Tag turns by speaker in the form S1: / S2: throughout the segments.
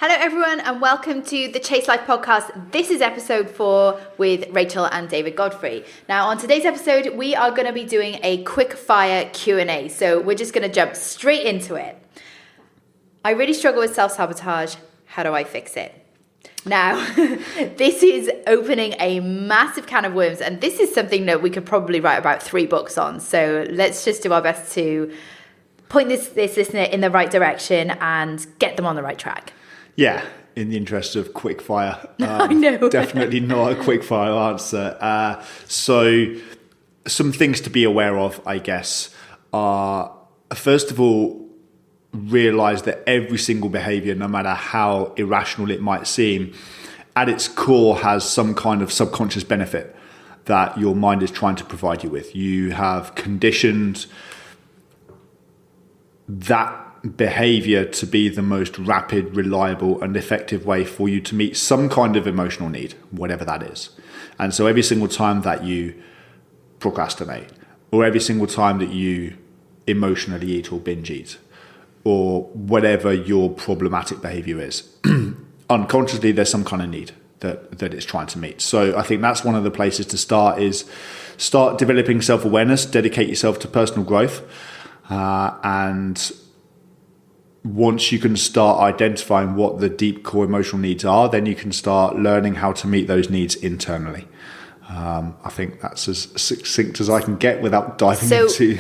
S1: Hello everyone and welcome to the Chase Life podcast. This is episode 4 with Rachel and David Godfrey. Now on today's episode, we are going to be doing a quick fire Q&A. So we're just going to jump straight into it. I really struggle with self-sabotage. How do I fix it? Now, this is opening a massive can of worms, and this is something that we could probably write about 3 books on. So let's just do our best to point this listener in the right direction and get them on the right track.
S2: Yeah, in the interest of quick fire.
S1: I know.
S2: Definitely not a quick fire answer. So some things to be aware of, I guess, are, first of all, realize that every single behavior, no matter how irrational it might seem, at its core has some kind of subconscious benefit that your mind is trying to provide you with. You have conditioned that behavior to be the most rapid, reliable, and effective way for you to meet some kind of emotional need, whatever that is. And so every single time that you procrastinate, or every single time that you emotionally eat or binge eat, or whatever your problematic behavior is, unconsciously there's some kind of need that it's trying to meet. So I think that's one of the places to start, is start developing self-awareness, dedicate yourself to personal growth, and once you can start identifying what the deep core emotional needs are, then you can start learning how to meet those needs internally. I think that's as succinct as I can get without diving into...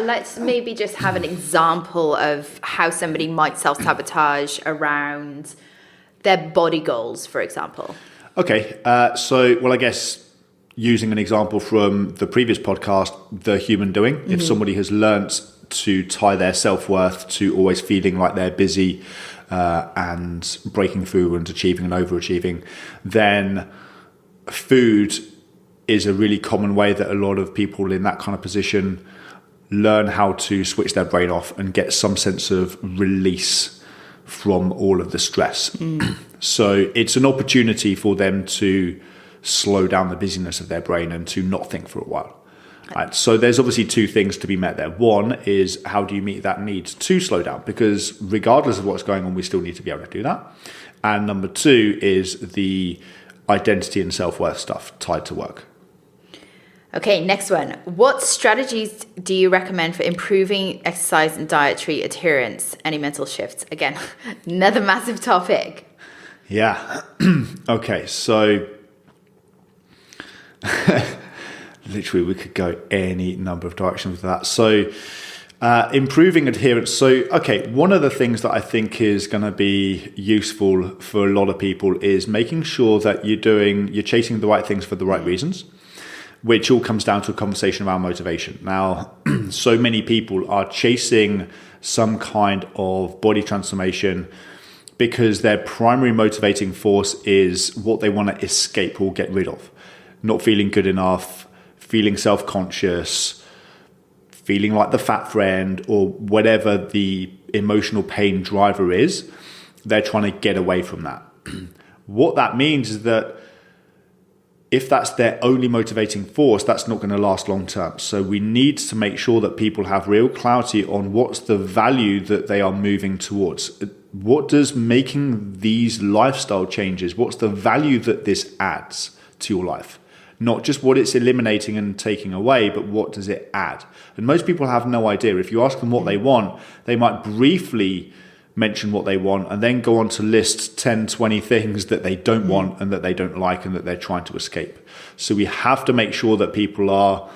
S1: Let's maybe just have an example of how somebody might self-sabotage around their body goals, for example.
S2: Okay, I guess using an example from the previous podcast, the human doing, if somebody has learnt to tie their self-worth to always feeling like they're busy and breaking through and achieving and overachieving, then food is a really common way that a lot of people in that kind of position learn how to switch their brain off and get some sense of release from all of the stress. So it's an opportunity for them to slow down the busyness of their brain and to not think for a while. Right, so there's obviously 2 things to be met there. One is, how do you meet that need to slow down? Because regardless of what's going on, we still need to be able to do that. And number 2 is the identity and self-worth stuff tied to work.
S1: Okay, next one. What strategies do you recommend for improving exercise and dietary adherence? Any mental shifts? Again, another massive topic.
S2: Yeah. Okay, so... literally, we could go any number of directions with that. So improving adherence. So, okay, one of the things that I think is going to be useful for a lot of people is making sure that you're chasing the right things for the right reasons, which all comes down to a conversation around motivation. Now, so many people are chasing some kind of body transformation because their primary motivating force is what they want to escape or get rid of. Not feeling good enough, feeling self-conscious, feeling like the fat friend, or whatever the emotional pain driver is, they're trying to get away from that. What that means is that if that's their only motivating force, that's not going to last long term. So we need to make sure that people have real clarity on what's the value that they are moving towards. What does making these lifestyle changes, what's the value that this adds to your life? Not just what it's eliminating and taking away, but what does it add? And most people have no idea. If you ask them what they want, they might briefly mention what they want and then go on to list 10, 20 things that they don't want and that they don't like and that they're trying to escape. So we have to make sure that people are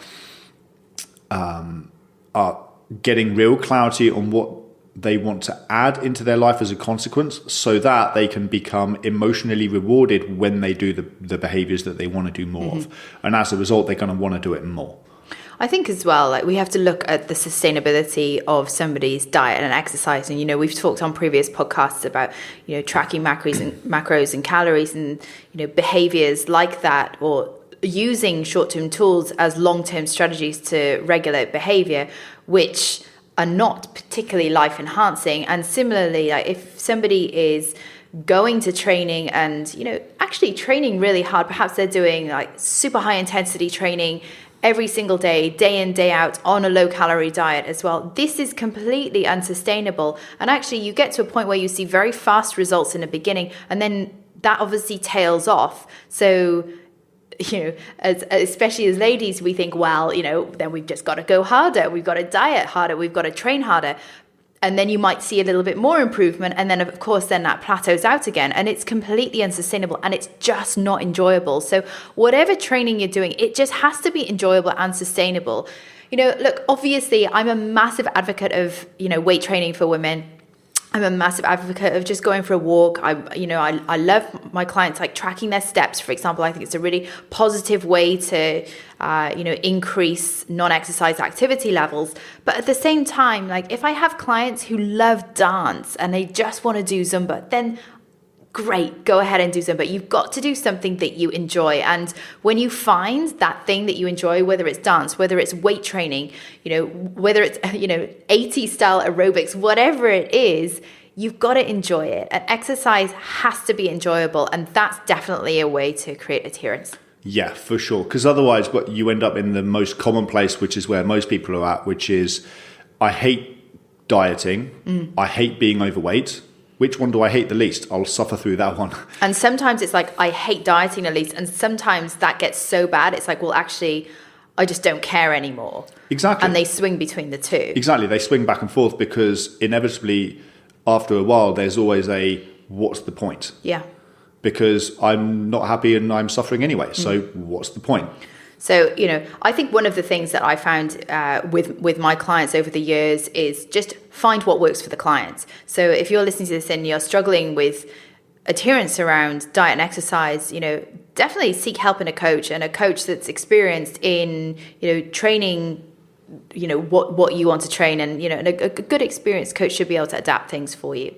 S2: getting real clarity on what they want to add into their life as a consequence, so that they can become emotionally rewarded when they do the behaviors that they want to do more of. And as a result, they're going to want to do it more.
S1: I think as well, like, we have to look at the sustainability of somebody's diet and exercise. And, we've talked on previous podcasts about, tracking macros and calories and, behaviors like that, or using short-term tools as long-term strategies to regulate behavior, which are not particularly life enhancing. And similarly, like, if somebody is going to training and, actually training really hard, perhaps they're doing like super high intensity training every single day in, day out on a low calorie diet as well. This is completely unsustainable. And actually you get to a point where you see very fast results in the beginning, and then that obviously tails off. So, especially as ladies, we think, well, then we've just got to go harder. We've got to diet harder. We've got to train harder. And then you might see a little bit more improvement. And then, of course, then that plateaus out again. And it's completely unsustainable and it's just not enjoyable. So whatever training you're doing, it just has to be enjoyable and sustainable. Look, obviously, I'm a massive advocate of, weight training for women. I'm a massive advocate of just going for a walk. I love my clients like tracking their steps, for example. I think it's a really positive way to, increase non-exercise activity levels. But at the same time, like if I have clients who love dance and they just want to do Zumba, then great, go ahead and do Zumba. You've got to do something that you enjoy. And when you find that thing that you enjoy, whether it's dance, whether it's weight training, whether it's, 80s style aerobics, whatever it is, you've got to enjoy it. And exercise has to be enjoyable. And that's definitely a way to create adherence.
S2: Yeah, for sure. Because otherwise what you end up in the most common place, which is where most people are at, which is I hate dieting. I hate being overweight. Which one do I hate the least? I'll suffer through that one.
S1: And sometimes it's like, I hate dieting the least. And sometimes that gets so bad, it's like, well, actually, I just don't care anymore.
S2: Exactly.
S1: And they swing between the two.
S2: Exactly. They swing back and forth because inevitably, after a while, there's always a, what's the point?
S1: Yeah.
S2: Because I'm not happy and I'm suffering anyway. So what's the point?
S1: So, I think one of the things that I found with my clients over the years is just find what works for the clients. So if you're listening to this and you're struggling with adherence around diet and exercise, definitely seek help in a coach, and a coach that's experienced in, training, what you want to train. And, and a good experienced coach should be able to adapt things for you.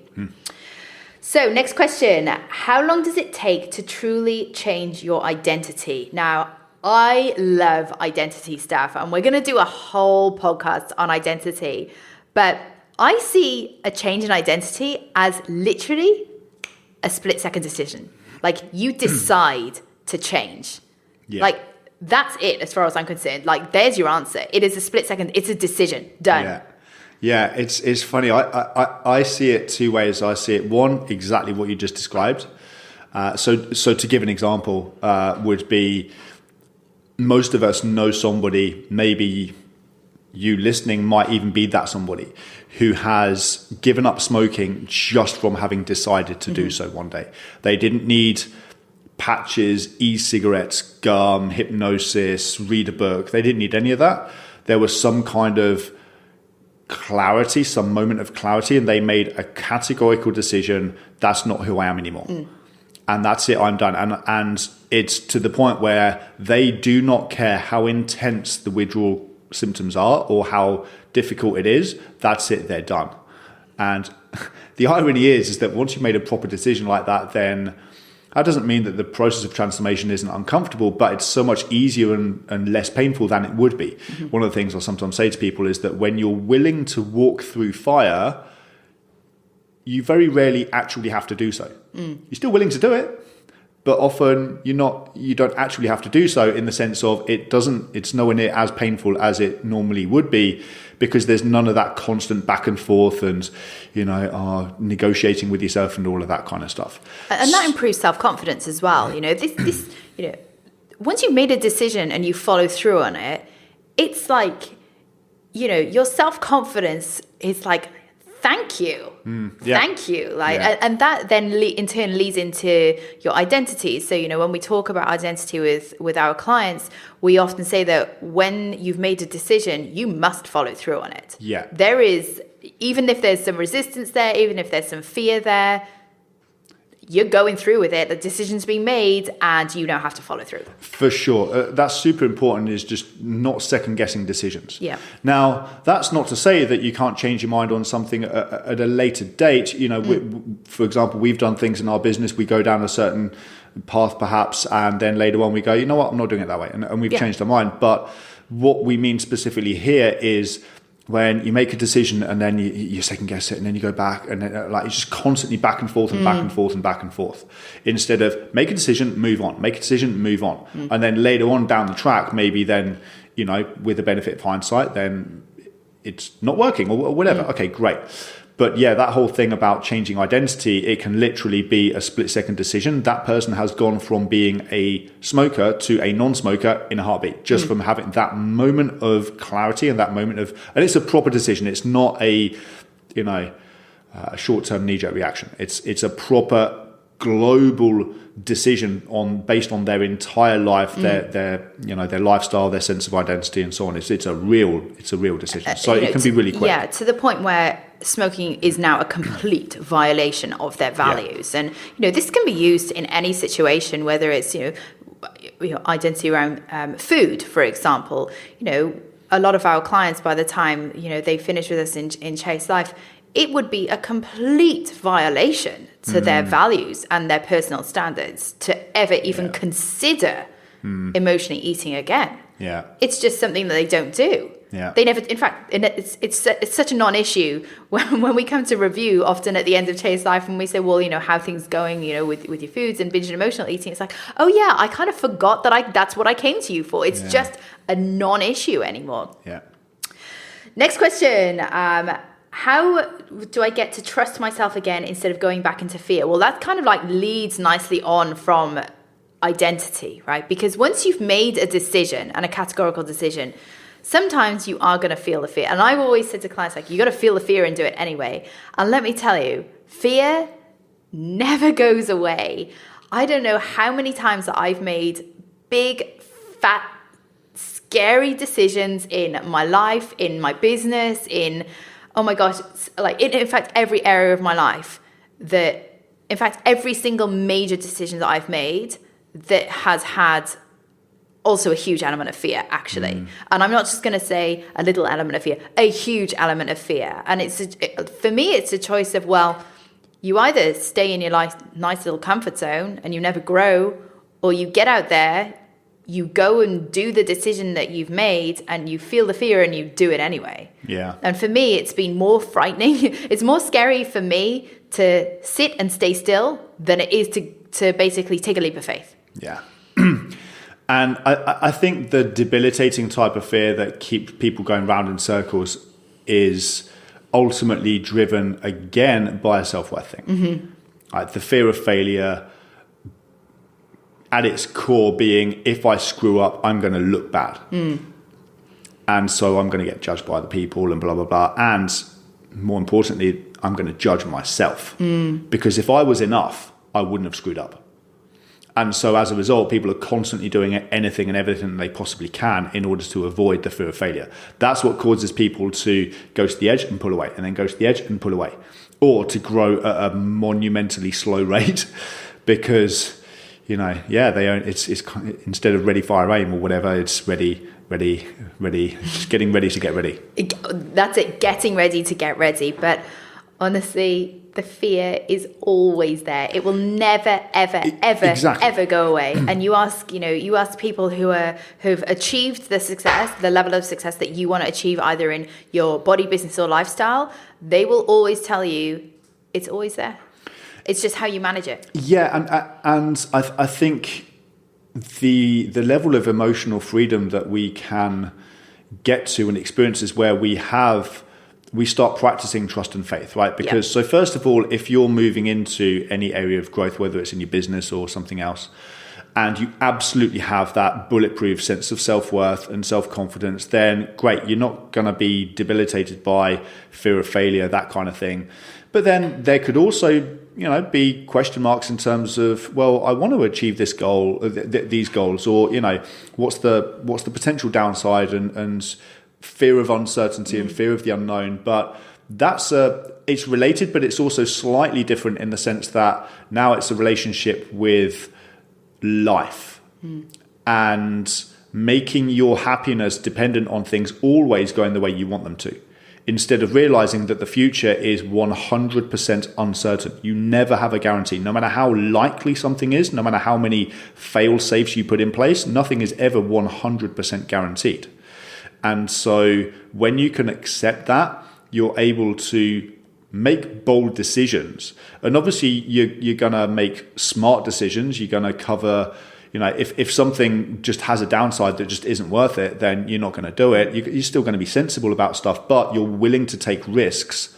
S1: So next question, how long does it take to truly change your identity? Now, I love identity stuff, and we're going to do a whole podcast on identity, but I see a change in identity as literally a split-second decision. Like you decide to change. Yeah. Like that's it as far as I'm concerned. Like there's your answer. It is a split second. It's a decision. Done.
S2: Yeah, it's funny. I see it two ways. I see it, one, exactly what you just described. So to give an example, would be most of us know somebody, maybe you listening might even be that somebody, who has given up smoking just from having decided to do so one day. They didn't need patches, e-cigarettes, gum, hypnosis, read a book. They didn't need any of that. There was some kind of clarity, some moment of clarity, and they made a categorical decision, that's not who I am anymore. And that's it, I'm done. And it's to the point where they do not care how intense the withdrawal symptoms are or how difficult it is. That's it, they're done. And the irony is that once you've made a proper decision like that, then that doesn't mean that the process of transformation isn't uncomfortable, but it's so much easier and less painful than it would be. One of the things I'll sometimes say to people is that when you're willing to walk through fire, you very rarely actually have to do so. You're still willing to do it, but often you don't actually have to do so, in the sense of it's nowhere near as painful as it normally would be, because there's none of that constant back and forth and negotiating with yourself and all of that kind of stuff.
S1: And that improves self-confidence as well. This once you've made a decision and you follow through on it, it's like, your self-confidence is like, thank you. Thank you. And that then in turn leads into your identity. So, when we talk about identity with our clients, we often say that when you've made a decision, you must follow through on it.
S2: Yeah.
S1: There is, even if there's some resistance there, even if there's some fear there, you're going through with it. The decision's been made and you now have to follow through. For sure.
S2: That's super important, is just not second guessing decisions.
S1: Yeah.
S2: Now, that's not to say that you can't change your mind on something at a later date. For example, we've done things in our business. We go down a certain path perhaps, and then later on we go, you know what, I'm not doing it that way. And we've changed our mind. But what we mean specifically here is when you make a decision and then you second guess it and then you go back, and then it's just constantly back and forth and back and forth and back and forth, instead of make a decision, move on, make a decision, move on. And then later on down the track, maybe then with the benefit of hindsight, then it's not working or whatever. Okay, great. But yeah, that whole thing about changing identity, it can literally be a split-second decision. That person has gone from being a smoker to a non-smoker in a heartbeat, just from having that moment of clarity and that moment and it's a proper decision. It's not a short-term knee-jerk reaction. It's a proper global decision based on their entire life, their lifestyle, their sense of identity, and so on. It's a real decision. So it can be really quick.
S1: Yeah, to the point where smoking is now a complete violation of their values, and this can be used in any situation, whether it's identity around food, for example. A lot of our clients, by the time they finish with us in Chase Life, it would be a complete violation to their values and their personal standards to ever even consider emotionally eating again.
S2: Yeah.
S1: It's just something that they don't do.
S2: Yeah.
S1: They never, in fact, it's such a non-issue when we come to review, often at the end of Chase Life, and we say, well, how things going, with your foods and binge and emotional eating. It's like, oh yeah, I kind of forgot that's what I came to you for. It's just a non-issue anymore.
S2: Yeah.
S1: Next question. How do I get to trust myself again instead of going back into fear? Well, that kind of leads nicely on from identity, right? Because once you've made a decision and a categorical decision, sometimes you are going to feel the fear. And I've always said to clients, you got to feel the fear and do it anyway. And let me tell you, fear never goes away. I don't know how many times that I've made big, fat, scary decisions in my life, in my business, oh my gosh, in fact, every area of my life every single major decision that I've made that has had also a huge element of fear, actually. And I'm not just going to say a little element of fear, a huge element of fear. And for me, it's a choice of, well, you either stay in your nice little comfort zone and you never grow, or you get out there, you go and do the decision that you've made, and you feel the fear and you do it anyway.
S2: Yeah.
S1: And for me, it's been more frightening. It's more scary for me to sit and stay still than it is to basically take a leap of faith.
S2: Yeah. And I think the debilitating type of fear that keeps people going round in circles is ultimately driven again by a self-worth thing. The fear of failure, at its core being, if I screw up, I'm going to look bad. And so I'm going to get judged by the people and blah, blah, blah. And more importantly, I'm going to judge myself. Because if I was enough, I wouldn't have screwed up. And so as a result, people are constantly doing anything and everything they possibly can in order to avoid the fear of failure. That's what causes people to go to the edge and pull away, and then go to the edge and pull away, or to grow at a monumentally slow rate because, it's instead of ready, fire, aim or whatever, it's ready, just getting ready to get ready.
S1: That's it, getting ready to get ready. But honestly, the fear is always there. It will never, ever, ever go away. And you ask people who've achieved the level of success that you want to achieve, either in your body, business, or lifestyle, they will always tell you it's always there. It's just how you manage it.
S2: Yeah, and I think the level of emotional freedom that we can get to and experiences where we start practicing trust and faith, right? Because So first of all, if you're moving into any area of growth, whether it's in your business or something else, and you absolutely have that bulletproof sense of self-worth and self-confidence, then great, you're not going to be debilitated by fear of failure, that kind of thing. But then there could also, be question marks in terms of, well, I want to achieve this goal, these goals, or, what's the potential downside and fear of uncertainty and fear of the unknown. But it's related, but it's also slightly different in the sense that now it's a relationship with life and making your happiness dependent on things always going the way you want them to, instead of realizing that the future is 100% uncertain. You never have a guarantee. No matter how likely something is, no matter how many fail safes you put in place, nothing is ever 100% guaranteed. And so when you can accept that, you're able to make bold decisions. And obviously you're going to make smart decisions. You're going to cover, if something just has a downside that just isn't worth it, then you're not going to do it. You're still going to be sensible about stuff, but you're willing to take risks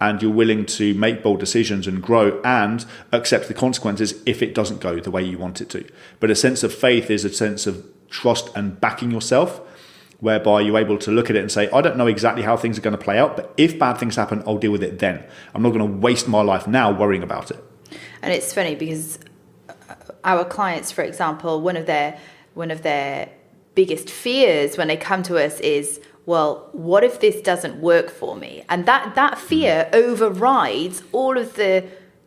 S2: and you're willing to make bold decisions and grow and accept the consequences if it doesn't go the way you want it to. But a sense of faith is a sense of trust and backing yourself, whereby you're able to look at it and say, I don't know exactly how things are going to play out, but if bad things happen, I'll deal with it then. I'm not going to waste my life now worrying about it.
S1: And it's funny because our clients, for example, one of their biggest fears when they come to us is, well, what if this doesn't work for me? And that fear overrides all of the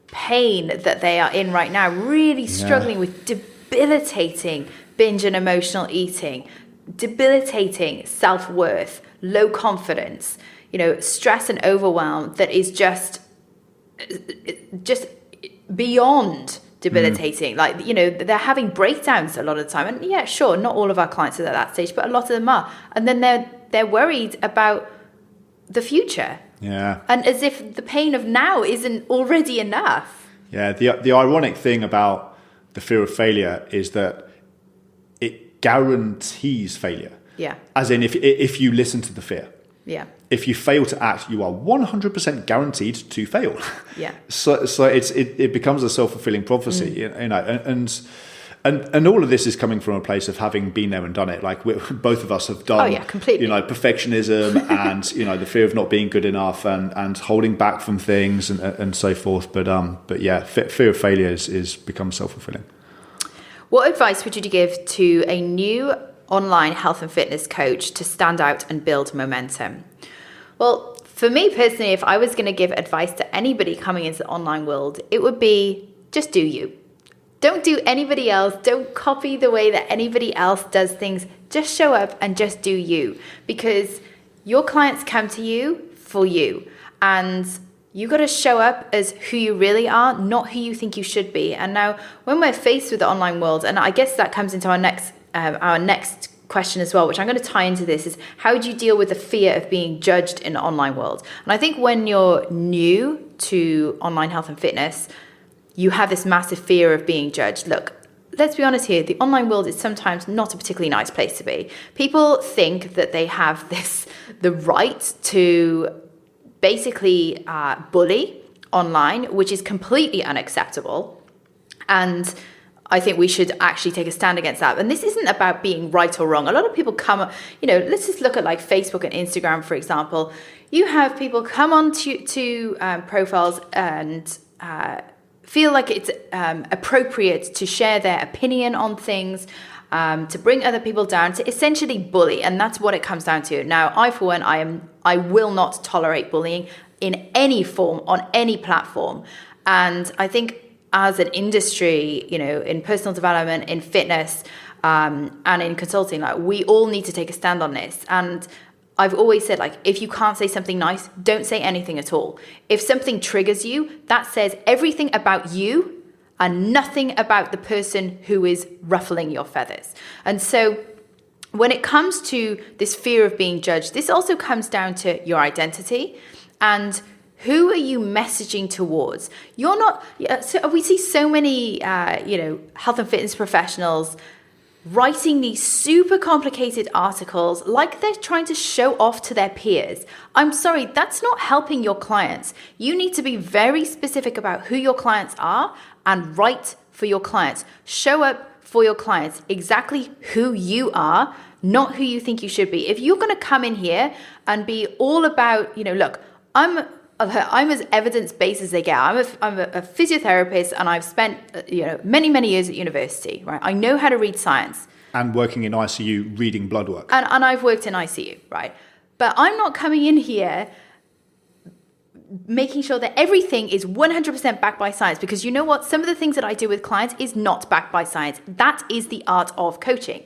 S1: pain that they are in right now, really struggling with debilitating binge and emotional eating, debilitating self-worth, low confidence, stress and overwhelm that is just beyond debilitating. Like, they're having breakdowns a lot of the time. And yeah, sure, not all of our clients are at that stage, but a lot of them are. And then they're worried about the future.
S2: Yeah.
S1: And as if the pain of now isn't already enough.
S2: Yeah. The ironic thing about the fear of failure is that it guarantees failure.
S1: Yeah.
S2: As in, if you listen to the fear.
S1: Yeah.
S2: If you fail to act, you are 100% guaranteed to fail.
S1: Yeah.
S2: So it becomes a self-fulfilling prophecy, and all of this is coming from a place of having been there and done it. Like both of us have done,
S1: completely.
S2: Perfectionism and the fear of not being good enough and holding back from things and so forth. But yeah, fear of failure is become self-fulfilling.
S1: What advice would you give to a new online health and fitness coach to stand out and build momentum? Well, for me personally, if I was going to give advice to anybody coming into the online world, it would be just do you. Don't do anybody else. Don't copy the way that anybody else does things. Just show up and just do you, because your clients come to you for you, and you got to show up as who you really are, not who you think you should be. And now when we're faced with the online world, and I guess that comes into our next question as well, which I'm going to tie into this, is how do you deal with the fear of being judged in the online world? And I think when you're new to online health and fitness, you have this massive fear of being judged. Look, let's be honest here, the online world is sometimes not a particularly nice place to be. People think that they have the right to basically bully online, which is completely unacceptable. And I think we should actually take a stand against that. And this isn't about being right or wrong. A lot of people come, let's just look at like Facebook and Instagram, for example. You have people come on to profiles and feel like it's appropriate to share their opinion on things, to bring other people down, to essentially bully. And that's what it comes down to. Now, I, for one, I will not tolerate bullying in any form, on any platform. And I think as an industry, in personal development, in fitness, and in consulting, like, we all need to take a stand on this. And I've always said, like, if you can't say something nice, don't say anything at all. If something triggers you, that says everything about you and nothing about the person who is ruffling your feathers. And so when it comes to this fear of being judged, this also comes down to your identity and who are you messaging towards? You're not. So we see so many, health and fitness professionals writing these super complicated articles like they're trying to show off to their peers. I'm sorry, that's not helping your clients. You need to be very specific about who your clients are and write for your clients. Show up for your clients exactly who you are, not who you think you should be. If you're going to come in here and be all about, look, I'm as evidence-based as they get. I'm a physiotherapist, and I've spent many years at university. Right, I know how to read science.
S2: And working in ICU, reading blood work.
S1: And I've worked in ICU, right? But I'm not coming in here making sure that everything is 100% backed by science, because you know what? Some of the things that I do with clients is not backed by science. That is the art of coaching,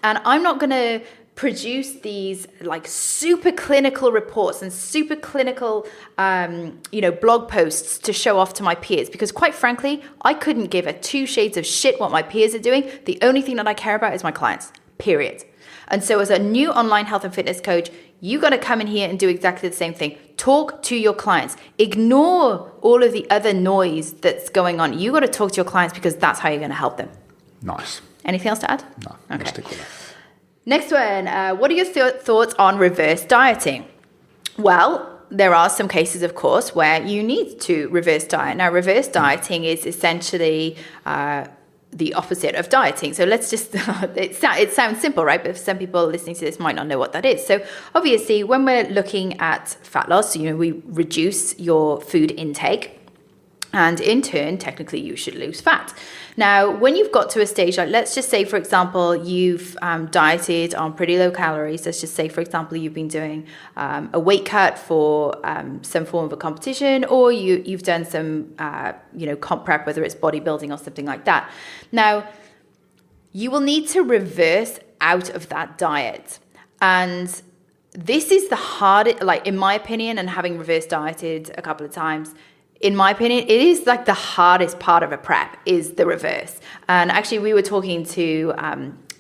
S1: and I'm not going to produce these like super clinical reports and super clinical, blog posts to show off to my peers, because quite frankly, I couldn't give a two shades of shit what my peers are doing. The only thing that I care about is my clients, period. And so as a new online health and fitness coach, you got to come in here and do exactly the same thing. Talk to your clients. Ignore all of the other noise that's going on. You got to talk to your clients, because that's how you're going to help them.
S2: Nice.
S1: Anything else to add?
S2: No, I'll stick with that.
S1: Next one. What are your thoughts on reverse dieting? Well, there are some cases, of course, where you need to reverse diet. Now, reverse dieting is essentially the opposite of dieting. So let's just, it sounds simple, right? But some people listening to this might not know what that is. So obviously, when we're looking at fat loss, we reduce your food intake. And in turn, technically, you should lose fat. Now, when you've got to a stage, like let's just say, for example, you've dieted on pretty low calories. Let's just say, for example, you've been doing a weight cut for some form of a competition, or you've done some, comp prep, whether it's bodybuilding or something like that. Now, you will need to reverse out of that diet. And this is the hardest, like in my opinion, and having reverse dieted a couple of times, in my opinion, it is like the hardest part of a prep is the reverse. And actually, we were talking to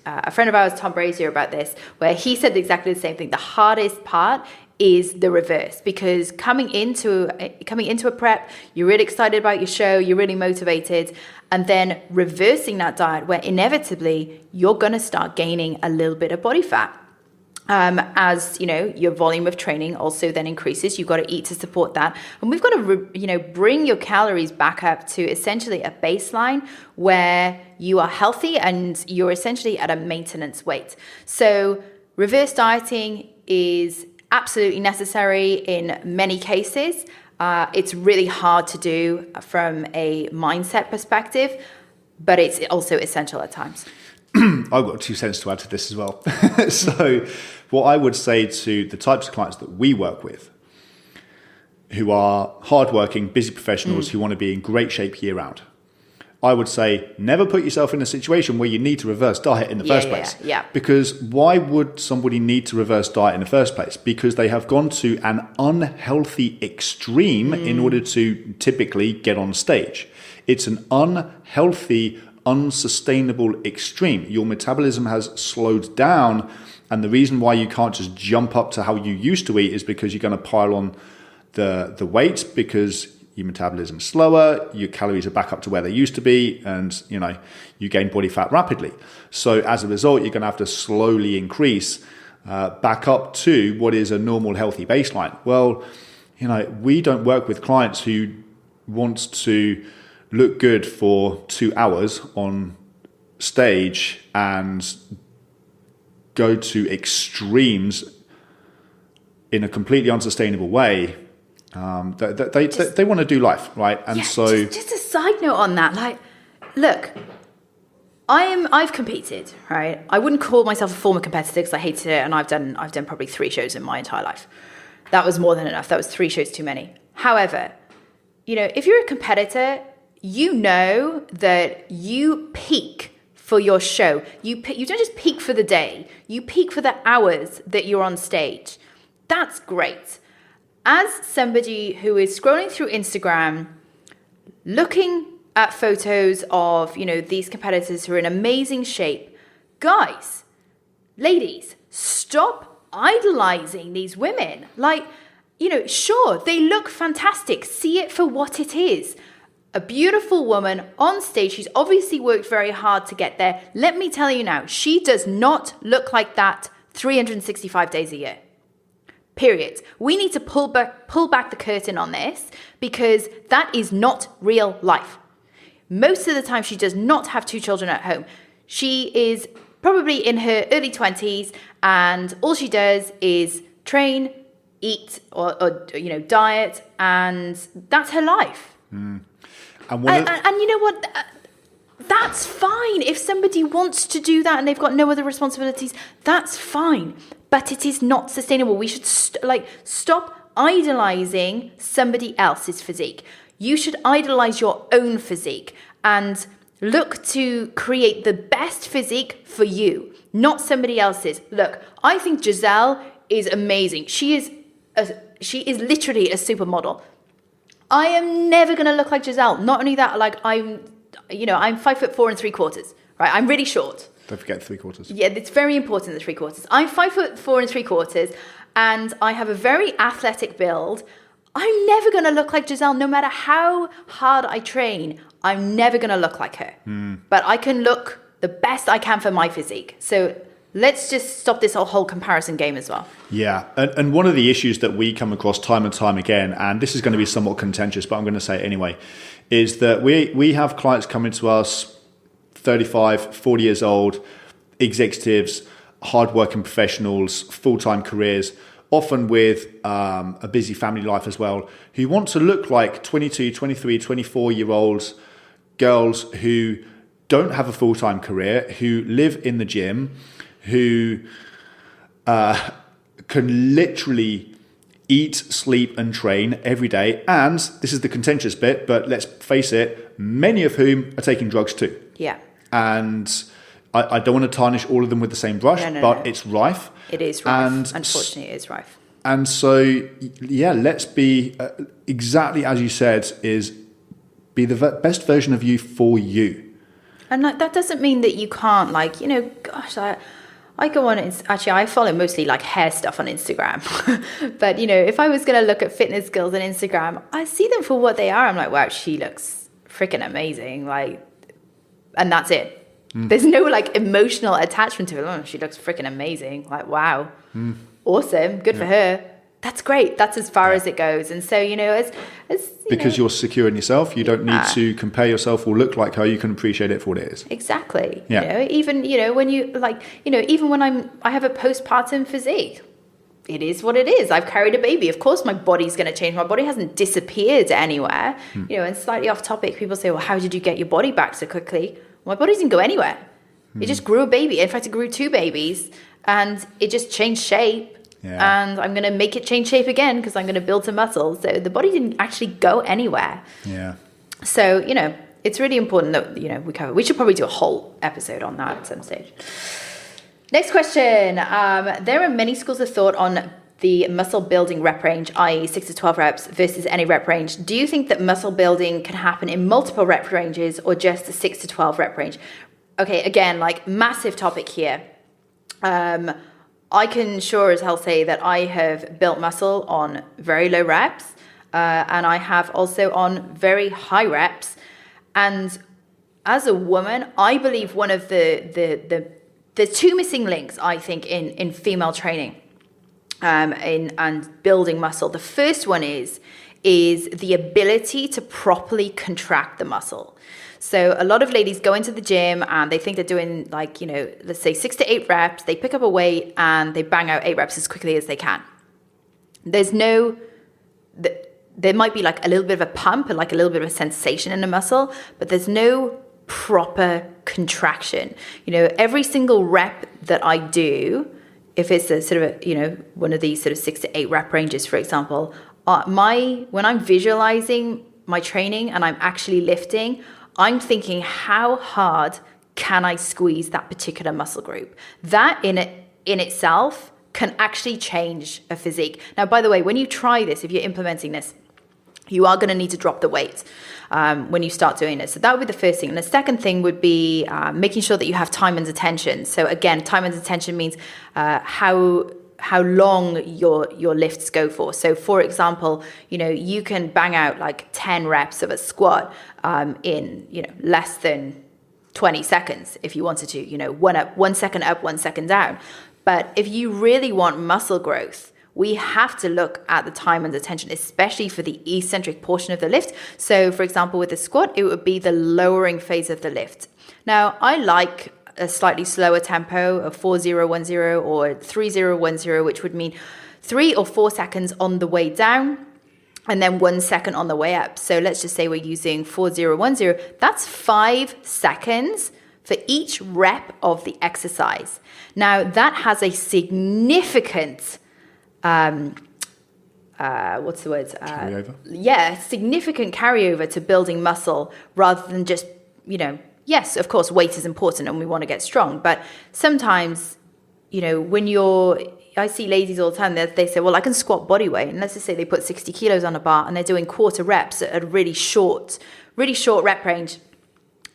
S1: a friend of ours, Tom Brazier, about this, where he said exactly the same thing. The hardest part is the reverse, because coming into a prep, you're really excited about your show, you're really motivated, and then reversing that diet, where inevitably you're going to start gaining a little bit of body fat. As your volume of training also then increases, you've got to eat to support that, and we've got to bring your calories back up to essentially a baseline where you are healthy and you're essentially at a maintenance weight. So reverse dieting is absolutely necessary in many cases. It's really hard to do from a mindset perspective, but it's also essential at times.
S2: I've got 2 cents to add to this as well. So what I would say to the types of clients that we work with, who are hardworking, busy professionals who want to be in great shape year round, I would say never put yourself in a situation where you need to reverse diet in the first place.
S1: Yeah.
S2: Because why would somebody need to reverse diet in the first place? Because they have gone to an unhealthy extreme in order to typically get on stage. It's an unhealthy, unsustainable extreme. Your metabolism has slowed down, and the reason why you can't just jump up to how you used to eat is because you're going to pile on the weight, because your metabolism is slower, your calories are back up to where they used to be, and you gain body fat rapidly. So as a result, you're going to have to slowly increase back up to what is a normal healthy baseline. Well, we don't work with clients who want to look good for 2 hours on stage and go to extremes in a completely unsustainable way. They want to do life, right? And
S1: just a side note on that, like, look, I've competed, right? I wouldn't call myself a former competitor because I hated it, and I've done probably 3 shows in my entire life. That was more than enough. That was 3 shows too many. However, if you're a competitor, you know that you peak for your show. You don't just peak for the day. You peak for the hours that you're on stage. That's great. As somebody who is scrolling through Instagram, looking at photos of, these competitors who are in amazing shape, guys, ladies, stop idolizing these women. Like, sure, they look fantastic. See it for what it is. A beautiful woman on stage. She's obviously worked very hard to get there. Let me tell you now, she does not look like that 365 days a year. Period. We need to pull back the curtain on this, because that is not real life. Most of the time, she does not have 2 children at home. She is probably in her early 20s, and all she does is train, eat, or diet, and that's her life. And you know what? That's fine. If somebody wants to do that and they've got no other responsibilities, that's fine. But it is not sustainable. We should stop idolizing somebody else's physique. You should idolize your own physique and look to create the best physique for you, not somebody else's. Look, I think Giselle is amazing. She is literally a supermodel. I am never going to look like Giselle. Not only that, I'm 5'4" 3/4", right? I'm really short.
S2: Don't forget 3/4.
S1: Yeah, it's very important, the 3/4. I'm 5'4" 3/4", and I have a very athletic build. I'm never going to look like Giselle, no matter how hard I train. I'm never going to look like her. But I can look the best I can for my physique. So let's just stop this whole comparison game as well.
S2: Yeah. And one of the issues that we come across time and time again, and this is going to be somewhat contentious, but I'm going to say it anyway, is that we have clients coming to us 35, 40 years old, executives, hardworking professionals, full-time careers, often with a busy family life as well, who want to look like 22, 23, 24-year-olds, girls who don't have a full-time career, who live in the gym, who can literally eat, sleep and train every day. And this is the contentious bit, but let's face it, many of whom are taking drugs too.
S1: Yeah.
S2: And I don't want to tarnish all of them with the same brush, but it's rife.
S1: It is rife. And unfortunately, it is rife.
S2: And so, yeah, let's be exactly as you said, is be the best version of you for you.
S1: And like, that doesn't mean that you can't, like, you know, gosh, I go on, actually, I follow mostly like hair stuff on Instagram. But, you know, if I was going to look at fitness girls on Instagram, I see them for what they are. I'm like, wow, she looks freaking amazing. Like, and that's it. There's no like emotional attachment to it. Oh, she looks freaking amazing. Like, wow, awesome. Good for her. That's great. That's as far as it goes. And so, you know, as
S2: because you're secure in yourself, you don't need to compare yourself or look like her. You can appreciate it for what it is.
S1: Exactly.
S2: Yeah.
S1: You know, even, you know, when you like, you know, even when I have a postpartum physique, it is what it is. I've carried a baby. Of course, my body's going to change. My body hasn't disappeared anywhere. You know, and slightly off topic, people say, well, how did you get your body back so quickly? My body didn't go anywhere. It just grew a baby. In fact, it grew 2 babies and it just changed shape. Yeah. And I'm going to make it change shape again because I'm going to build some muscle. So the body didn't actually go anywhere.
S2: Yeah.
S1: So, you know, it's really important that, you know, we cover. We should probably do a whole episode on that at some stage. Next question. There are many schools of thought on the muscle building rep range, i.e. 6 to 12 reps versus any rep range. Do you think that muscle building can happen in multiple rep ranges or just the 6 to 12 rep range? Okay, again, like massive topic here. I can sure as hell say that I have built muscle on very low reps and I have also on very high reps. And as a woman, I believe one of the 2 missing links, I think, in female training and building muscle. The first one is the ability to properly contract the muscle. So a lot of ladies go into the gym and they think they're doing, like, you know, let's say 6 to 8 reps. They pick up a weight and they bang out 8 reps as quickly as they can. There might be like a little bit of a pump and like a little bit of a sensation in the muscle, but there's no proper contraction. You know, every single rep that I do, if it's a sort of a, you know, one of these sort of 6 to 8 rep ranges, for example, when I'm visualizing my training and I'm actually lifting, I'm thinking, how hard can I squeeze that particular muscle group? That in itself can actually change a physique. Now, by the way, when you try this, if you're implementing this, you are going to need to drop the weight when you start doing this. So that would be the first thing. And the second thing would be making sure that you have time and attention. So again, time and attention means how long your lifts go for. So for example, you know, you can bang out like 10 reps of a squat in, you know, less than 20 seconds if you wanted to, you know, 1 second up, 1 second down. But if you really want muscle growth, we have to look at the time and attention, especially for the eccentric portion of the lift. So for example, with the squat, it would be the lowering phase of the lift. Now, I like a slightly slower tempo of 4010 or 3010, which would mean 3 or 4 seconds on the way down and then 1 second on the way up. So let's just say we're using 4010. That's 5 seconds for each rep of the exercise. Now that has a significant what's the word?
S2: Carryover?
S1: Yeah, significant carryover to building muscle rather than just, you know, yes, of course, weight is important and we want to get strong. But sometimes, you know, I see ladies all the time, they say, well, I can squat body weight. And let's just say they put 60 kilos on a bar and they're doing quarter reps at a really short rep range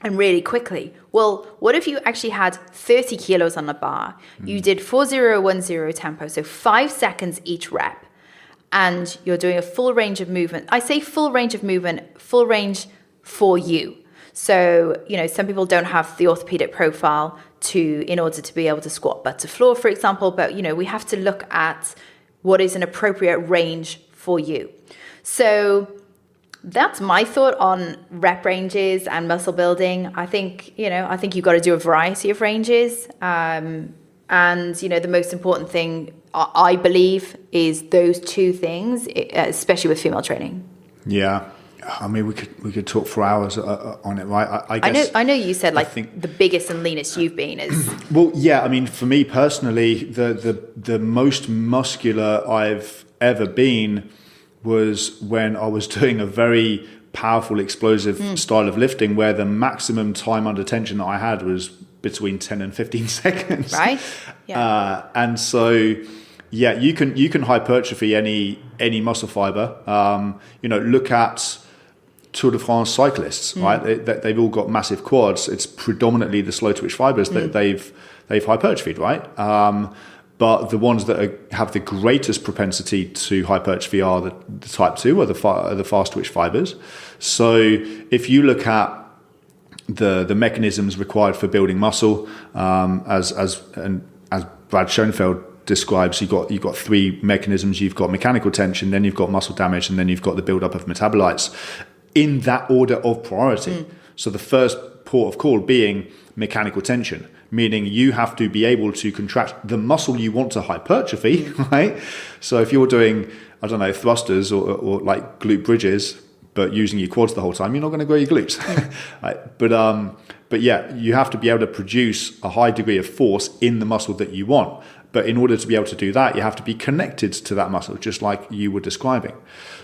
S1: and really quickly. Well, what if you actually had 30 kilos on the bar? You did 4010 tempo, so 5 seconds each rep. And you're doing a full range of movement. I say full range of movement, full range for you. So, some people don't have the orthopedic profile in order to be able to squat butt to floor, for example. But, we have to look at what is an appropriate range for you. So that's my thought on rep ranges and muscle building. I think you've got to do a variety of ranges. And, the most important thing, I believe, is those two things, especially with female training.
S2: Yeah. I mean, we could talk for hours on it, right? I guess,
S1: I know you said the biggest and leanest you've been is.
S2: Well, yeah. I mean, for me personally, the most muscular I've ever been was when I was doing a very powerful, explosive style of lifting, where the maximum time under tension that I had was between 10 and 15 seconds.
S1: Right. Yeah.
S2: And so. Yeah, you can hypertrophy any muscle fiber. Look at Tour de France cyclists, right? They've all got massive quads. It's predominantly the slow twitch fibers that they've hypertrophied, right? But the ones that have the greatest propensity to hypertrophy are the type 2 or the fast twitch fibers. So if you look at the mechanisms required for building muscle, as Brad Schoenfeld describes, you've got three mechanisms. You've got mechanical tension, then you've got muscle damage, and then you've got the buildup of metabolites in that order of priority. So the first port of call being mechanical tension, meaning you have to be able to contract the muscle you want to hypertrophy, right? So if you're doing, I don't know, thrusters or like glute bridges, but using your quads the whole time, you're not going to grow your glutes. Right? But yeah, you have to be able to produce a high degree of force in the muscle that you want. But in order to be able to do that, you have to be connected to that muscle, just like you were describing.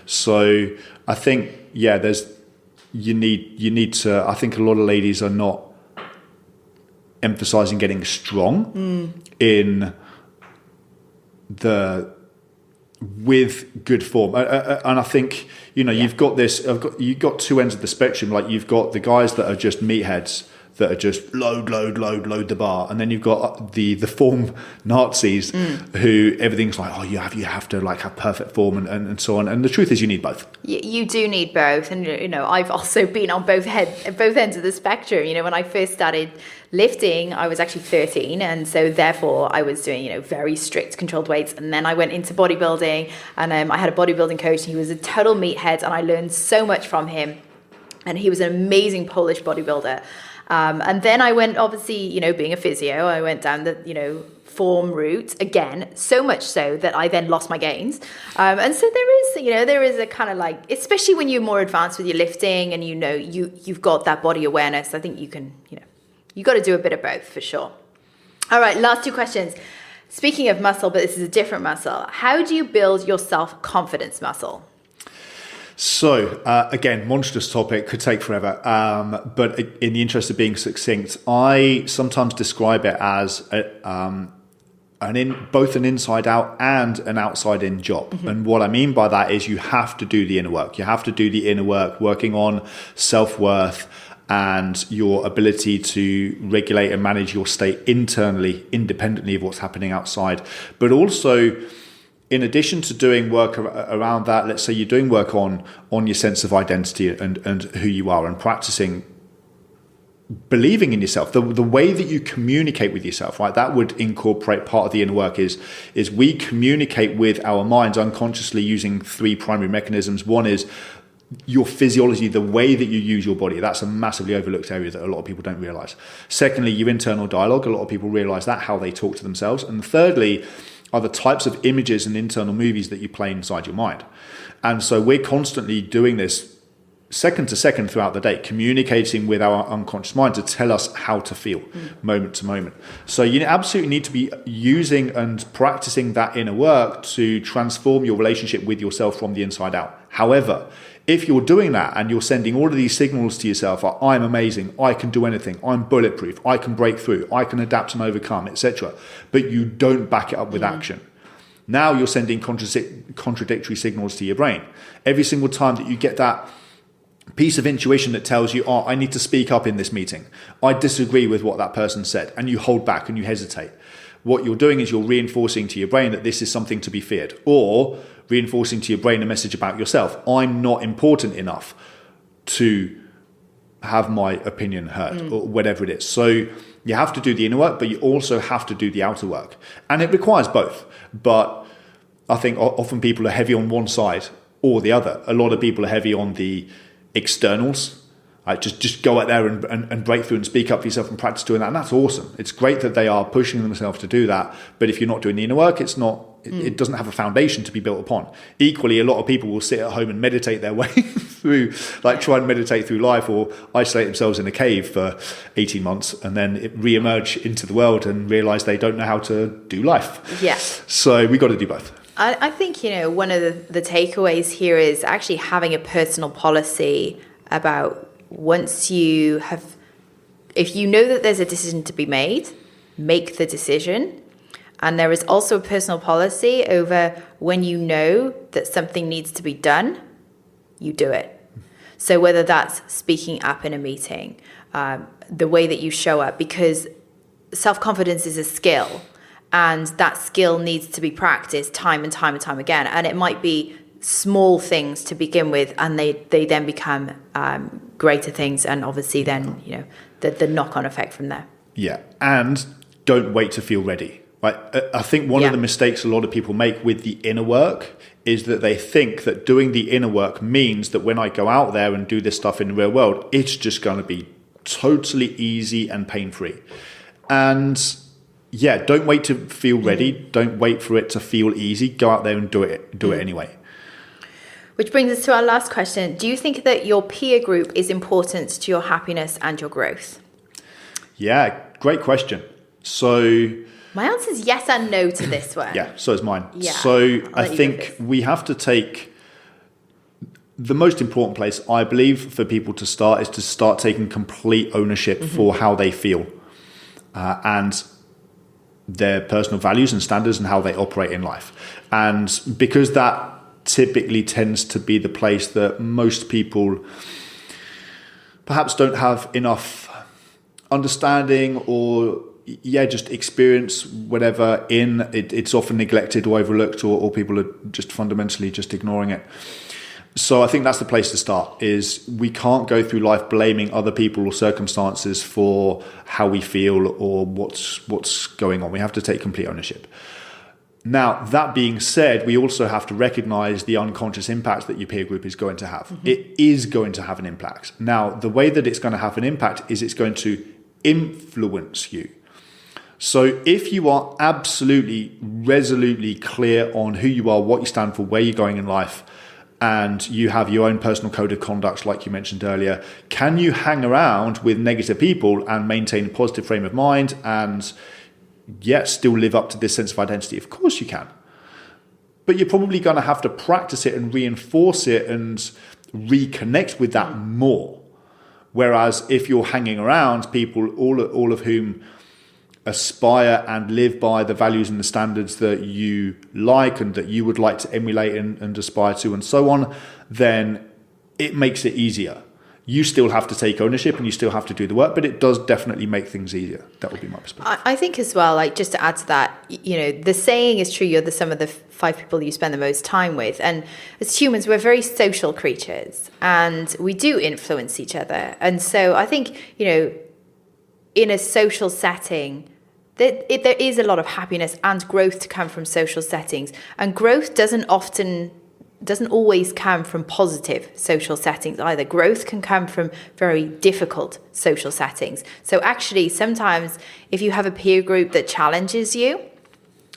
S2: So I think, yeah, you need to, I think a lot of ladies are not emphasizing getting strong with good form. And I think, you've got two ends of the spectrum. Like you've got the guys that are just meatheads, that are just load the bar, and then you've got the form Nazis who everything's like, oh, you have to like have perfect form and so on. And the truth is, you need both.
S1: You do need both, and I've also been on both ends of the spectrum. When I first started lifting, I was actually 13, and so therefore I was doing very strict controlled weights, and then I went into bodybuilding, and I had a bodybuilding coach. He was a total meathead, and I learned so much from him, and he was an amazing Polish bodybuilder. And then I went, obviously, being a physio, I went down the, form route again, so much so that I then lost my gains. And so there is a kind of like, especially when you're more advanced with your lifting and, you've got that body awareness, I think you can, you got to do a bit of both for sure. All right, last two questions. Speaking of muscle, but this is a different muscle. How do you build your self-confidence muscle?
S2: So, again, monstrous topic, could take forever. But in the interest of being succinct, I sometimes describe it as both an inside out and an outside in job. And what I mean by that is you have to do the inner work. You have to do the inner work, working on self-worth and your ability to regulate and manage your state internally, independently of what's happening outside. But also, in addition to doing work around that, let's say you're doing work on your sense of identity and who you are, and practicing believing in yourself, the way that you communicate with yourself, right? That would incorporate part of the inner work is we communicate with our minds unconsciously using three primary mechanisms. One is your physiology, the way that you use your body. That's a massively overlooked area that a lot of people don't realize. Secondly, your internal dialogue. A lot of people realize that, how they talk to themselves. And thirdly, are the types of images and internal movies that you play inside your mind. And so we're constantly doing this second to second throughout the day, communicating with our unconscious mind to tell us how to feel moment to moment. So you absolutely need to be using and practicing that inner work to transform your relationship with yourself from the inside out. However, if you're doing that and you're sending all of these signals to yourself, like, I'm amazing, I can do anything, I'm bulletproof, I can break through, I can adapt and overcome, etc., but you don't back it up with action, now you're sending contradictory signals to your brain. Every single time that you get that piece of intuition that tells you, I need to speak up in this meeting, I disagree with what that person said, and you hold back and you hesitate, what you're doing is you're reinforcing to your brain that this is something to be feared, or reinforcing to your brain a message about yourself. I'm not important enough to have my opinion heard or whatever it is. So you have to do the inner work, but you also have to do the outer work. And it requires both. But I think often people are heavy on one side or the other. A lot of people are heavy on the externals. Like just go out there and break through and speak up for yourself and practice doing that. And that's awesome. It's great that they are pushing themselves to do that. But if you're not doing the inner work, it doesn't have a foundation to be built upon. Equally, a lot of people will sit at home and meditate their way through, like try and meditate through life or isolate themselves in a cave for 18 months and then re-emerge into the world and realize they don't know how to do life.
S1: Yeah.
S2: So we got to do both.
S1: I think, one of the takeaways here is actually having a personal policy about if you know that there's a decision to be made, make the decision. And there is also a personal policy over when you know that something needs to be done, you do it. So whether that's speaking up in a meeting, the way that you show up, because self-confidence is a skill and that skill needs to be practiced time and time and time again. And it might be small things to begin with, and they then become greater things, and obviously then the knock-on effect from there.
S2: Yeah, and don't wait to feel ready. Right, I think one of the mistakes a lot of people make with the inner work is that they think that doing the inner work means that when I go out there and do this stuff in the real world, it's just going to be totally easy and pain-free. And yeah, don't wait to feel ready. Don't wait for it to feel easy. Go out there and do it anyway.
S1: Which brings us to our last question. Do you think that your peer group is important to your happiness and your growth?
S2: Yeah, great question. So
S1: my answer is yes and no to this one.
S2: Yeah, so is mine.
S1: Yeah,
S2: so I think we have to take the most important place, I believe, for people to start is to start taking complete ownership for how they feel and their personal values and standards and how they operate in life. And because that typically tends to be the place that most people perhaps don't have enough understanding or just experience whatever in it, it's often neglected or overlooked or people are just fundamentally just ignoring it. So I think that's the place to start. Is we can't go through life blaming other people or circumstances for how we feel or what's going on. We have to take complete ownership. Now, that being said, we also have to recognize the unconscious impact that your peer group is going to have. It is going to have an impact. Now, the way that it's going to have an impact is it's going to influence you. So if you are absolutely, resolutely clear on who you are, what you stand for, where you're going in life, and you have your own personal code of conduct, like you mentioned earlier, can you hang around with negative people and maintain a positive frame of mind and yet still live up to this sense of identity? Of course you can. But you're probably going to have to practice it and reinforce it and reconnect with that more. Whereas if you're hanging around people, all of whom aspire and live by the values and the standards that you like and that you would like to emulate and aspire to and so on, then it makes it easier. You still have to take ownership and you still have to do the work, but it does definitely make things easier. That would be my perspective.
S1: I think as well, like just to add to that, the saying is true, you're the sum of the 5 people you spend the most time with. And as humans, we're very social creatures and we do influence each other. And so I think, in a social setting, there is a lot of happiness and growth to come from social settings. And growth doesn't always come from positive social settings either. Growth can come from very difficult social settings. So actually, sometimes if you have a peer group that challenges you,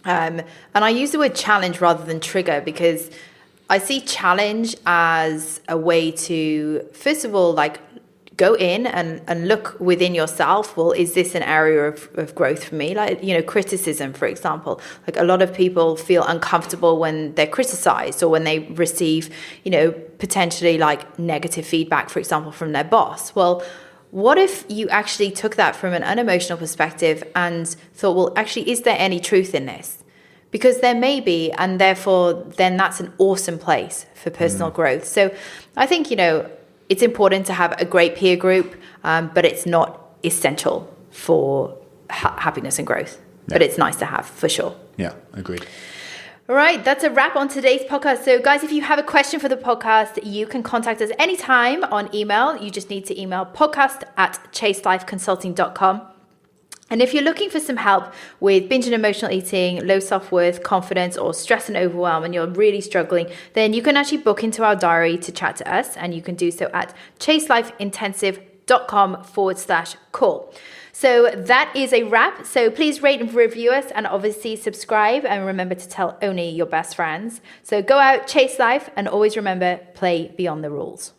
S1: and I use the word challenge rather than trigger because I see challenge as a way to, first of all, like go in and look within yourself. Well, is this an area of growth for me? Like, criticism, for example. Like a lot of people feel uncomfortable when they're criticized or when they receive, potentially like negative feedback, for example, from their boss. Well, what if you actually took that from an unemotional perspective and thought, well, actually, is there any truth in this? Because there may be, and therefore, then that's an awesome place for personal growth. So I think, it's important to have a great peer group, but it's not essential for happiness and growth. Yeah. But it's nice to have, for sure.
S2: Yeah, agreed.
S1: All right, that's a wrap on today's podcast. So guys, if you have a question for the podcast, you can contact us anytime on email. You just need to email podcast@chaselifeconsulting.com. And if you're looking for some help with binge and emotional eating, low self-worth, confidence, or stress and overwhelm, and you're really struggling, then you can actually book into our diary to chat to us. And you can do so at chaselifeintensive.com/call. So that is a wrap. So please rate and review us, and obviously subscribe, and remember to tell only your best friends. So go out, chase life, and always remember, play beyond the rules.